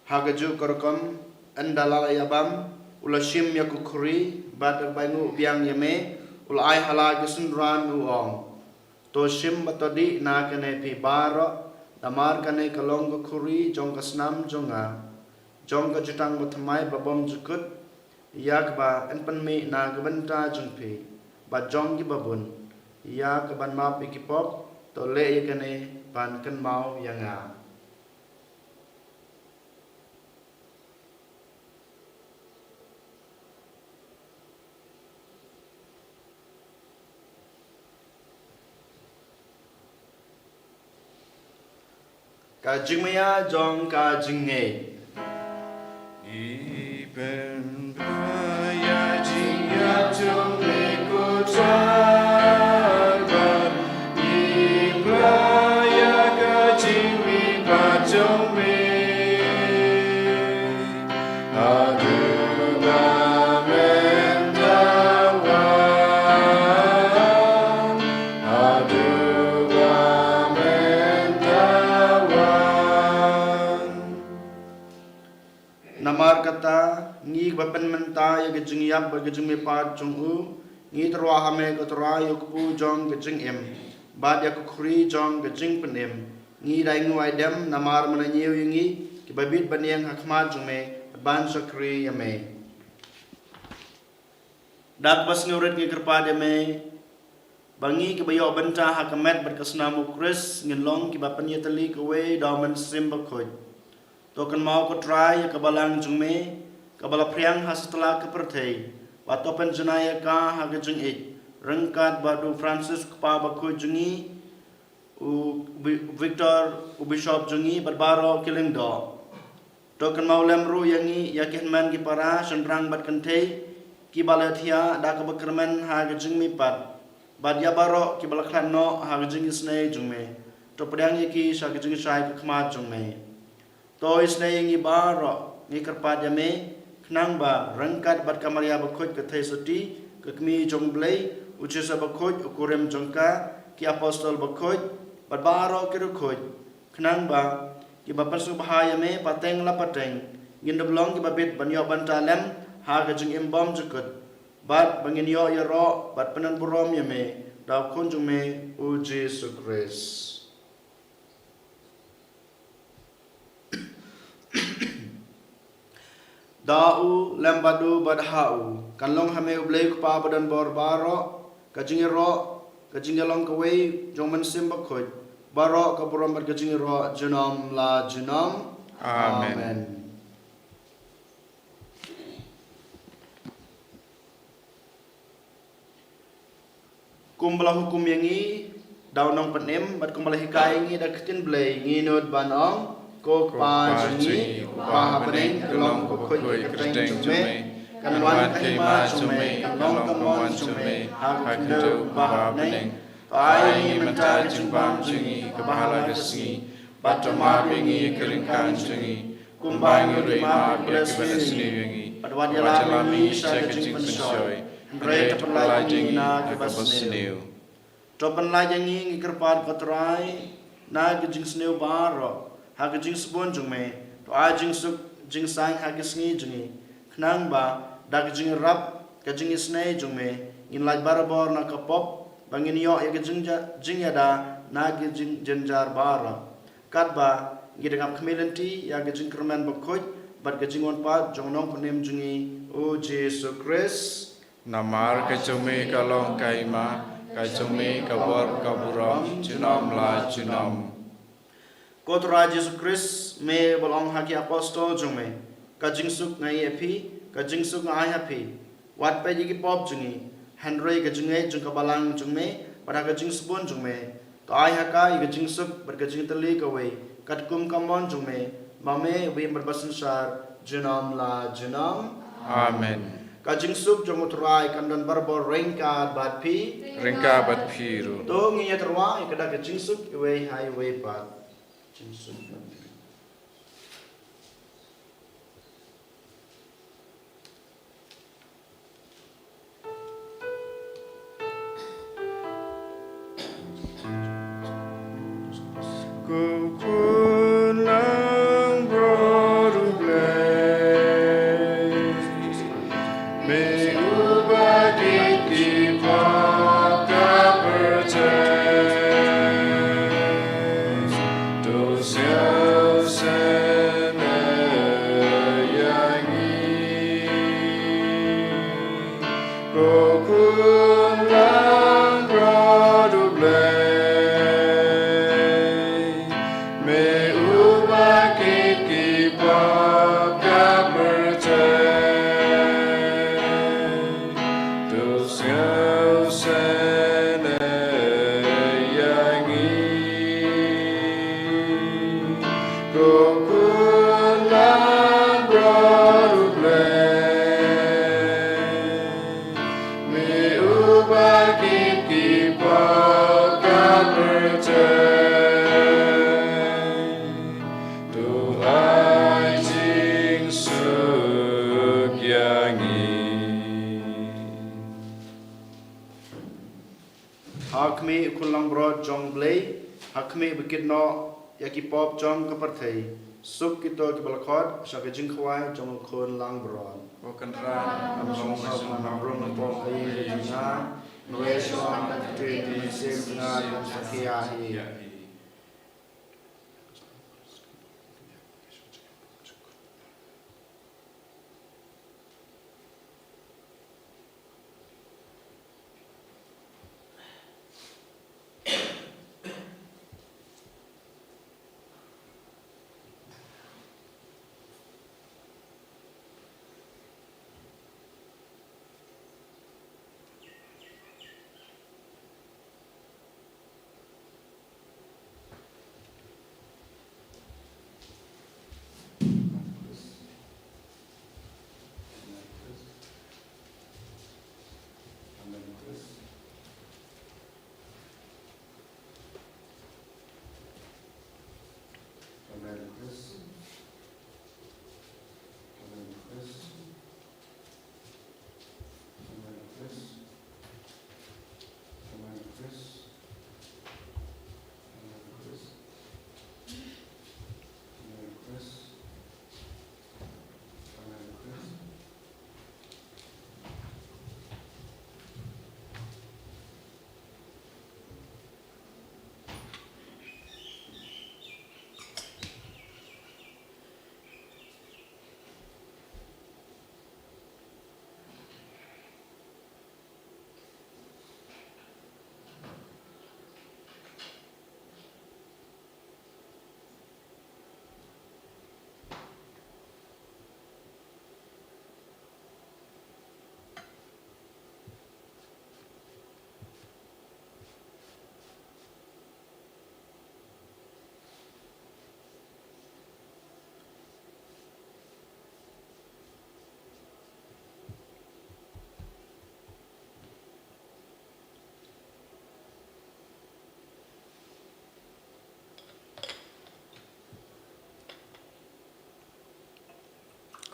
hagaju korkom andalala yabam ula shim yakukuri bat bangu biang yame ula ai halag sendran uong to shim batodi na kane phi baro damar kane kalong kuri jong kasnam jonga jong ka jutang batmai babom jukut yak ba enpan mi na gbenta jungpi ba jong gi babun yak ban ma pi kipop to le yakane ban kan mau yanga ka jingmaya jong ka jingne Iben baya jingya jong leko traga Iblaya ka jingmi pa jong me Adu ba mentawan Adu ba namar kata ngi bapen menta ya gejing yap ba gejing me pa jong u ngi terwa hame ko terwa yokpu jong gejing em bad ya khuri jong gejing penem ngi dai ngu aidem namar mananyew yingi ki babit baniang hakma jong me ban sakri yame dak bas ngurit ngi kerpa de me bangi ke bayo benta hakamet berkesnamu kris ngelong ki bapen yetali kowe damen simba khoj token mau ko try ka balang jungme ka bala priang hasitla ka perthei wa topen junaya ka ha ga jung it rangkat badu Francis pa ba ko jungi u Victor u Bishop jungi barbaro killing do token mau lemru yangi yakin man ki para sendrang bat kentei ki balathia da ka bakrman ha ga jungmi pat bad ya baro ki balakhan no ha ga jungi snei jungme to priang yaki sa ga jungi sai ka khma jungme to isne ngi baro ngi kerpa jame knang ba rangkat bat kamaria ba khoj ka thai suti ke kami jong blai ucisa bakhoj ukurem jongka ki apostol bakhoj bat baro ki rukhoj khnang ba ki bapan su bahaya me pateng la pateng ngin doblong ki babit ban yo ban talem ha ga jing imbom jukut bat bangin yo ya ro bat penan burom ya me daw kun jung me u Jesus Christ. Dau lembadu badhau kanlong hame ublei pa badan bor baro kajingirong kawei jongman sim bakhoj baro kapuram bad kajingiro junam la junam. Amen. Kumbala hukum yangi daw nong panem bad kumbala hikai ngi dak tin blei nginod banong ko pa jingi pa hapening kelong ko khoi keteng jume kanwan kai ma jume kanong kamon jume ha kendo pa hapening ai ni menta jimbam jingi kabahala gesi batama bingi keringkan jingi kumbang ri ma blesni bingi padwan yalami sakajing pensoi Rai tapalai jingi na kebasneu topan la jingi ngikerpat kotrai na gijing sneu baro ha gijing spon jungme to a jing suk jing sang ha gisngi jingi knang ba da gijing rap gijing snei jungme in laj barabor na kapop bangin yo ya gijing jing ya da na gijing jenjar bara kat ba ngidengap kmelenti ya gijing kerman bakhoj bat gijing on pa jongnong punem jingi o Jesus Christ. Namar kacome kalong kaima kacome kabor kaburam junam la junam. Kotra Jesus Christ me bolong haki apostol jume kajing suk ngai epi kajing suk ngai happy wat pe jigi pop jungi Henry kajing ngai jung kabalang jume pada kajing spon jume to ai haka kajing suk ber kajing teli kawai kat kum kamon jume mame we berbasan sar junam la junam. Amen. Kajing suk jong utrai kandan barbor rengka bat pi Ringka bat piru. to ngi yatrwa ikada kajing suk we highway bat kajing suk. Kukun lang brodu blaze me ubagit di paka pertes dos sene yangi kukun lang brodu blaze me ubakit ki paka pertes dos sene yangi kukun lang brodu blaze me ubakit ki paka pertes Tuhan jing suk yangi. Hakmi kulang bro jong blay hakmi bikit no yaki pop jong kaparthai suk kito ki balakot saka jing khwai jong khon lang bro Bukan ran among Song nabrong ng pong kayo na nuesyo ang nagtiti sim nga yung sakiyahi.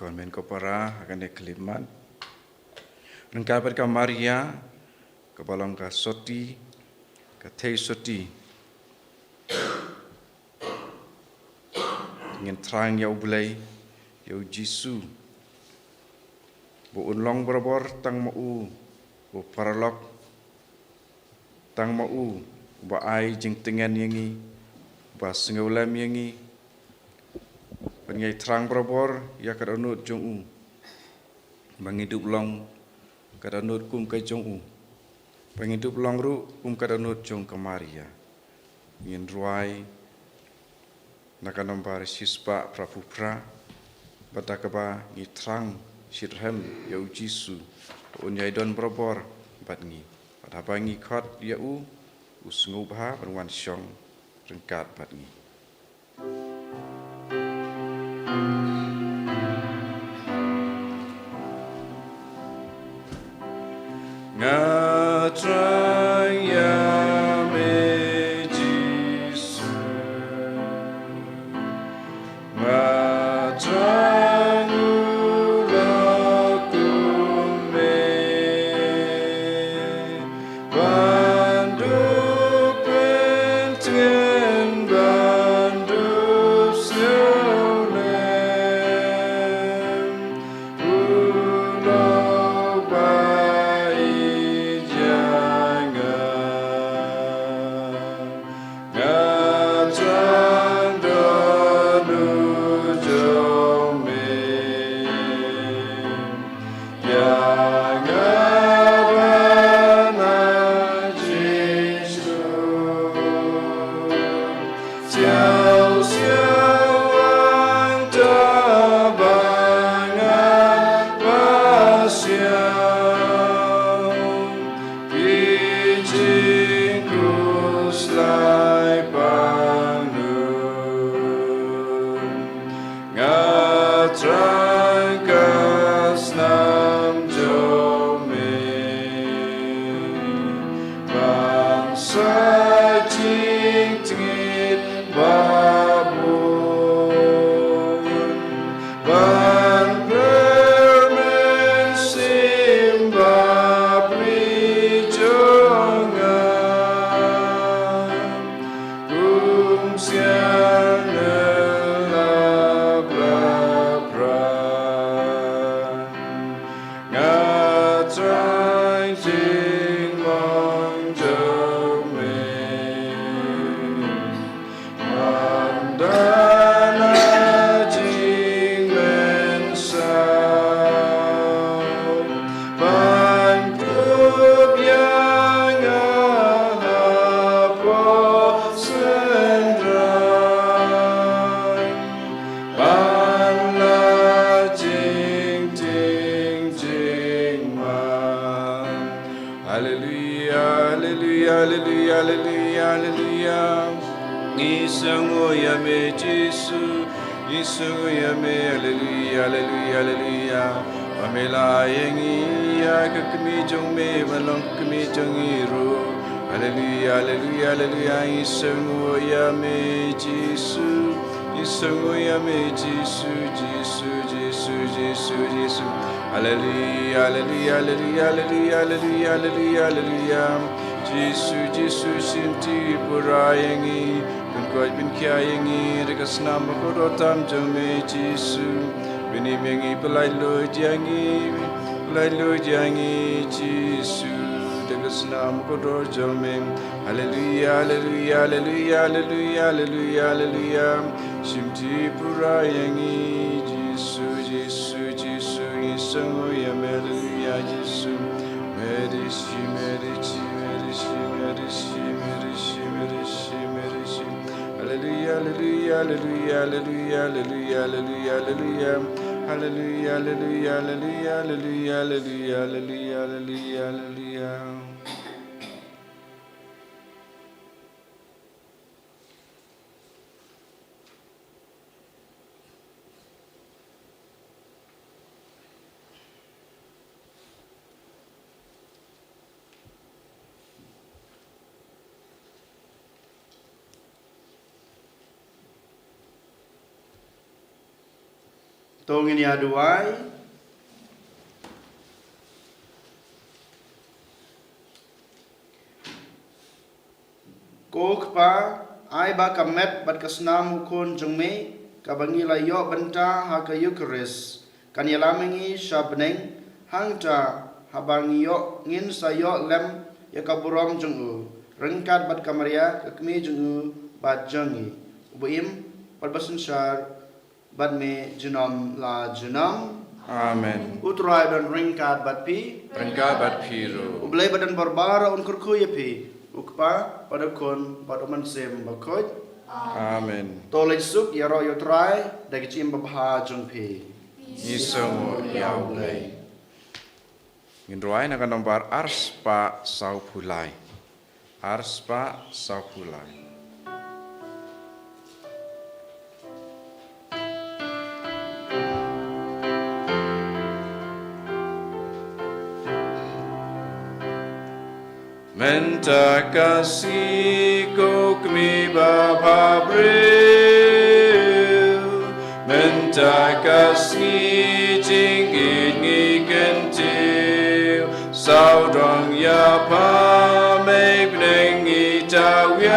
konmen ko para akan kelimat. Nengkapat ka Maria, kebalong ka soti, ka tei soti. Ingin terang ya ubelai, ya Jisu. Bu unlong berabor tang mau, bu paralok tang mau, bu ai jeng tengan yangi, bu sengaulam yangi. Pengai terang berabor ya kadanut jong Mengidup long kadanut kum kai jong Pengidup long ru kum kadanut jong ke Maria. Ingin ruai nakanombar sispa prapupra badakaba ngi terang sirhem ya Jisu unyai don berabor batngi badaba ngi khot ya usngubha berwan syong rengkat batngi. Ngatrang ya me Jisu, ngatrang ulakum me, bandu penting bandu seulem, ulau bai jangan ngatrang donu jome yang abana Jisu siau siau ang tabangan pasiau Kijing krus lai panun ngatrang kasnam jome bangsa jing tingit babun ban bermen simba prijongan kum siang elabra-pran ngatrang jing mong jome mandana jing mensau bangkup yang alapo sendrang banla jing ting jing man Hallelujah, hallelujah, hallelujah, hallelujah, hallelujah. Isango ya me Jisu, isango ya me hallelujah, hallelujah, hallelujah. Pamela yengi ya kami jong me balong kami jong iru. Hallelujah, hallelujah, hallelujah. Isango ya me Jisu, isango ya me Jisu, Jisu, Jisu, Jisu, Jisu. Hallelujah, hallelujah, hallelujah, hallelujah, hallelujah, hallelujah, hallelujah. Jisu, Jisu, Shinti Purayangi, Kunkoi Binkiayangi, Rikasnam Bakodotam Jome Jisu, Binimengi Palailo Jangi, Palailo Jangi, Jisu, Rikasnam Bakodor Jome. Hallelujah, hallelujah, hallelujah, hallelujah, hallelujah, hallelujah. Shinti Purayangi, Jisu, Jisu, Jisu, Isango Yam, hallelujah, Jisu. Medici, medici, medici, medici, medici, medici, medici. Hallelujah, hallelujah, hallelujah, hallelujah, hallelujah, hallelujah, hallelujah, hallelujah, hallelujah, hallelujah, hallelujah, hallelujah, hallelujah, hallelujah. Tong ini aduai. Kok pa ai ba kamet bat kasnam kun jengme kabangi layo benta ha kayu keris kan yalamengi shabneng hangta habangi yo ngin sayo lem ya kaburom jengu rengkat bat kamaria kekmi jengu bat jengi ubuim bat basun syar bat me jenam la jenam Amen. utrai dan rengkat bat pi Rengka bat piro. ublai badan barbara unkur kuya pi ukpa pada kon pada mansem bakoj Amen. tolej suk ya ro yo trai dagi chim babha jong pi Isomo yaulay. Nginruay na kanombar arspa saupulay. Arspa saupulay. Menta kasih ko kmi bapa bril. Menta kasih jingin ngi kentil. Saudong ya pa me bnengi tawian.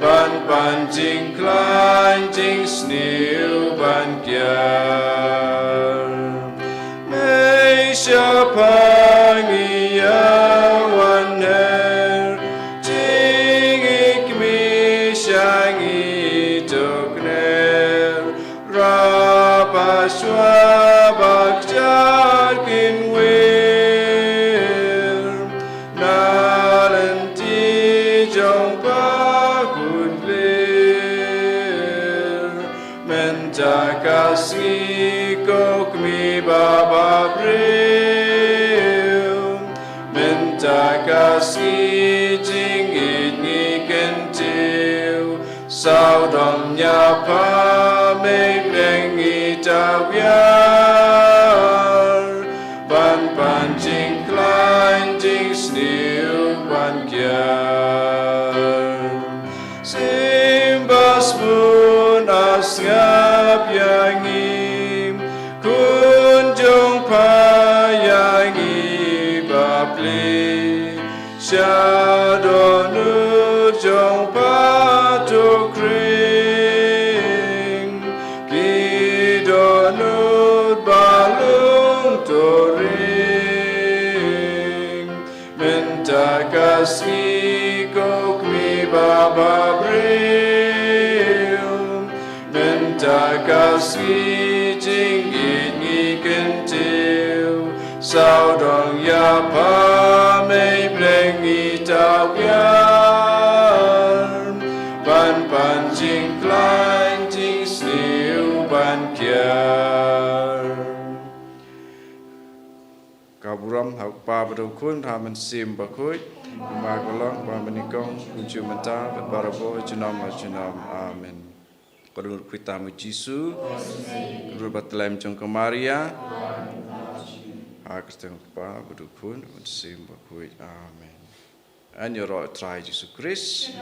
Ban ban jing klein jing sneeuw ban kian. Me siapa Swabak jarkin wir nalanti jong pakun lir menta kasih kok mi baba bril menta kasih jingit ngi kentil saudong nyapa me blengi tawiar ban pancing klein jing sneeuw ban kian simbas pun asngap yangi kunjung payangi bapli syadonu jong patuk ring kidonut balung toring menta kasih kok mi baba bril menta kasih jingin ngi kentil saudong ya pa me blengi tawian ban pancing klein jing sneeuw ban kian kaburam hak pa bedukun hamen sim bakut magalong ba menikong kunci menta barabo jenam amen Kodul kita mu Jisu Kodul batlem jong kemaria hak steng pa bedukun sim bakut amen and your try Jesus Christ